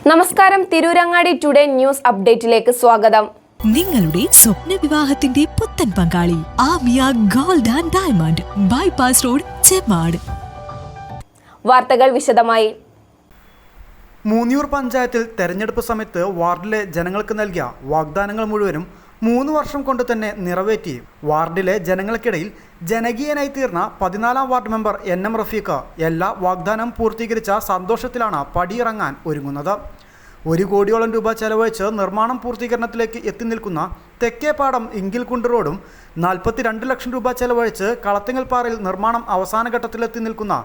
നമസ്കാരം, Tirurangadi today news അപ്ഡേറ്റിലേക്ക് സ്വാഗതം. നിങ്ങളുടെ സ്വപ്ന വിവാഹത്തിന്റെ പുത്തൻ പങ്കാളി Amiya gold and diamond, bypass road, Chemmad. വാർത്തകൾ വിശദമായി. മൂന്നിയൂർ പഞ്ചായത്തിൽ തെരഞ്ഞെടുപ്പ് സമയത്ത് വാർഡിലെ ജനങ്ങൾക്ക് നൽകിയ വാഗ്ദാനങ്ങൾ മുഴുവനും 3 വർഷം കൊണ്ട് തന്നെ നിറവേറ്റി വാർഡിലെ ജനങ്ങൾക്കിടയിൽ ജനകീയനായി തീർന്ന 14ാം വാർഡ് മെമ്പർ NM റഫീഖ് എല്ലാ വാഗ്ദാനം പൂർത്തീകരിച്ച സന്തോഷത്തിലാണ് പടിയിറങ്ങാൻ ഒരുങ്ങുന്നത്. 1 കോടിയോളം രൂപ ചെലവഴിച്ച് നിർമ്മാണം പൂർത്തീകരണത്തിലേക്ക് എത്തി നിൽക്കുന്ന തെക്കേപ്പാടം ഇങ്കിൽകുണ്ട് റോഡും 42 ലക്ഷം രൂപ ചെലവഴിച്ച് കളത്തിങ്ങൽപ്പാറയിൽ നിർമ്മാണം അവസാന ഘട്ടത്തിലെത്തി നിൽക്കുന്ന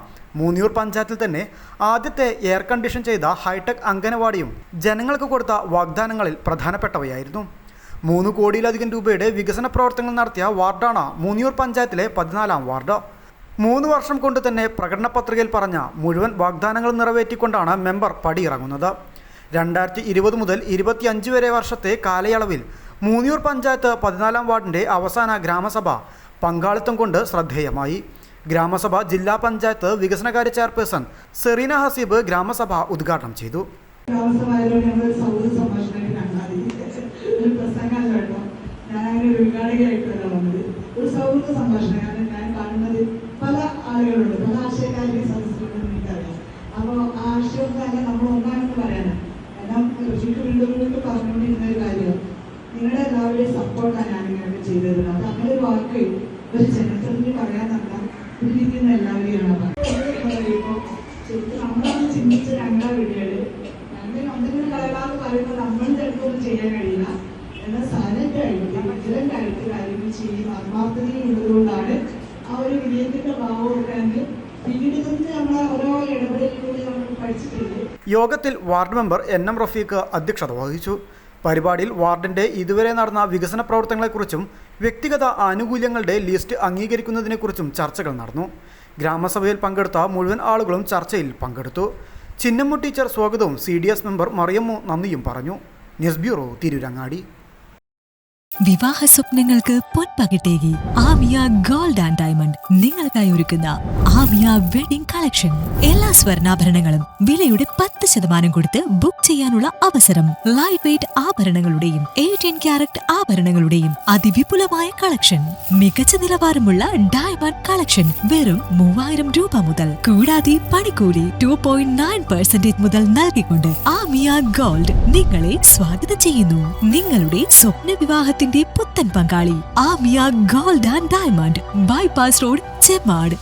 മൂന്നിയൂർ പഞ്ചായത്തിൽ തന്നെ ആദ്യത്തെ എയർ കണ്ടീഷൻ ചെയ്ത ഹൈടെക് അംഗനവാടിയും ജനങ്ങൾക്ക് കൊടുത്ത വാഗ്ദാനങ്ങളിൽ പ്രധാനപ്പെട്ടവയായിരുന്നു. 3 കോടിയിലധികം രൂപയുടെ വികസന പ്രവർത്തനങ്ങൾ നടത്തിയ വാർഡാണ് മൂന്നിയൂർ പഞ്ചായത്തിലെ 14ാം വാർഡ്. 3 വർഷം കൊണ്ട് തന്നെ പ്രകടന പത്രികയിൽ പറഞ്ഞ മുഴുവൻ വാഗ്ദാനങ്ങൾ നിറവേറ്റിക്കൊണ്ടാണ് മെമ്പർ പടിയിറങ്ങുന്നത്. 2020 മുതൽ 25 വരെ വർഷത്തെ കാലയളവിൽ മൂന്നിയൂർ പഞ്ചായത്ത് 14ാം വാർഡിൻ്റെ അവസാന ഗ്രാമസഭ പങ്കാളിത്തം കൊണ്ട് ശ്രദ്ധേയമായി. ഗ്രാമസഭ ജില്ലാ പഞ്ചായത്ത് വികസനകാര്യ ചെയർപേഴ്സൺ സെറീന ഹസീബ് ഗ്രാമസഭ ഉദ്ഘാടനം ചെയ്തു. ഒരു സൗഹൃദ സംഭാഷണം ഞാൻ കാണുന്നത് പല ആളുകളുണ്ട്, പല ആശയക്കാരുടെ സദസ്സിലുണ്ട് എനിക്കറിയാം. അപ്പോൾ ആ ആശയം തന്നെ നമ്മൾ ഒന്നാണെന്ന് പറയാനാണ്. കാരണം ഋഷിക്ക് വീണ്ടും വീണ്ടും പറഞ്ഞുകൊണ്ടിരുന്ന ഒരു കാര്യം, നിങ്ങളുടെ എല്ലാവരുടെയും സപ്പോർട്ടാണ് ഞാൻ ഇങ്ങനെയൊക്കെ ചെയ്തത്. അത് അങ്ങനെ ഒരു വാക്ക് ഒരു ചരിത്രത്തിൽ പറയാൻ നടത്താൻ ഇരിക്കുന്ന എല്ലാവരെയാണ് പറയുമ്പോൾ ശരിക്കും നമ്മളൊന്ന് ചിന്തിച്ച് ഞങ്ങളുടെ വീടുകളിൽ ഞങ്ങൾ എന്തെങ്കിലും കളയാന്ന് പറയുമ്പോൾ നമ്മളുടെ അടുത്തൊന്നും ചെയ്യാൻ കഴിയില്ല. എന്നാൽ സൈലന്റായിട്ട് വിജിലന്റായിട്ട് കാര്യങ്ങൾ ചെയ്യുന്ന ആത്മാർത്ഥതയുള്ളതുകൊണ്ടാണ് ആ ഒരു വിജയത്തിന്റെ ഭാവമൊക്കെ പിന്നീട് നമ്മളെ ഓരോ ഇടപെടലിലൂടെ നമ്മൾ പഠിച്ചിട്ടുണ്ട്. യോഗത്തിൽ വാർഡ് മെമ്പർ NM റഫീഖ് അധ്യക്ഷത വഹിച്ചു. പരിപാടിയിൽ വാർഡിൻ്റെ ഇതുവരെ നടന്ന വികസന പ്രവർത്തനങ്ങളെക്കുറിച്ചും വ്യക്തിഗത ആനുകൂല്യങ്ങളുടെ ലിസ്റ്റ് അംഗീകരിക്കുന്നതിനെക്കുറിച്ചും ചർച്ചകൾ നടന്നു. ഗ്രാമസഭയിൽ പങ്കെടുത്ത മുഴുവൻ ആളുകളും ചർച്ചയിൽ പങ്കെടുത്തു. ചിന്നമ്മു ടീച്ചർ സ്വാഗതവും CDS മെമ്പർ മറിയമ്മു നന്ദിയും പറഞ്ഞു. News bureau, Tirurangadi. വിവാഹ സ്വപ്നങ്ങൾക്ക് പൊൻപകിട്ടേകി ആമിയ ഗോൾഡ് ആൻഡ് ഡയമണ്ട് നിങ്ങൾക്കായി ഒരുക്കുന്ന ആമിയ വെഡിംഗ് കളക്ഷൻ. എല്ലാ സ്വർണ്ണാഭരണങ്ങളും വിലയുടെ 10% കൊടുത്ത് ബുക്ക് ചെയ്യാനുള്ള അവസരം. ലൈറ്റ് വെയ്റ്റ് ആഭരണങ്ങളുടെയും 18 ക്യാരറ്റ് ആഭരണങ്ങളുടെയും അതിവിപുലമായ കളക്ഷൻ. മികച്ച നിലവാരമുള്ള ഡയമണ്ട് കളക്ഷൻ വെറും 3000 രൂപ മുതൽ. കൂടാതെ പണിക്കൂലി 2.9% മുതൽ നൽകിക്കൊണ്ട് ആമിയ ഗോൾഡ് നിങ്ങളെ സ്വാഗതം ചെയ്യുന്നു. നിങ്ങളുടെ സ്വപ്ന വിവാഹ പുത്തൻ പങ്കാളി Amiya gold and diamond, bypass road, Chemmad.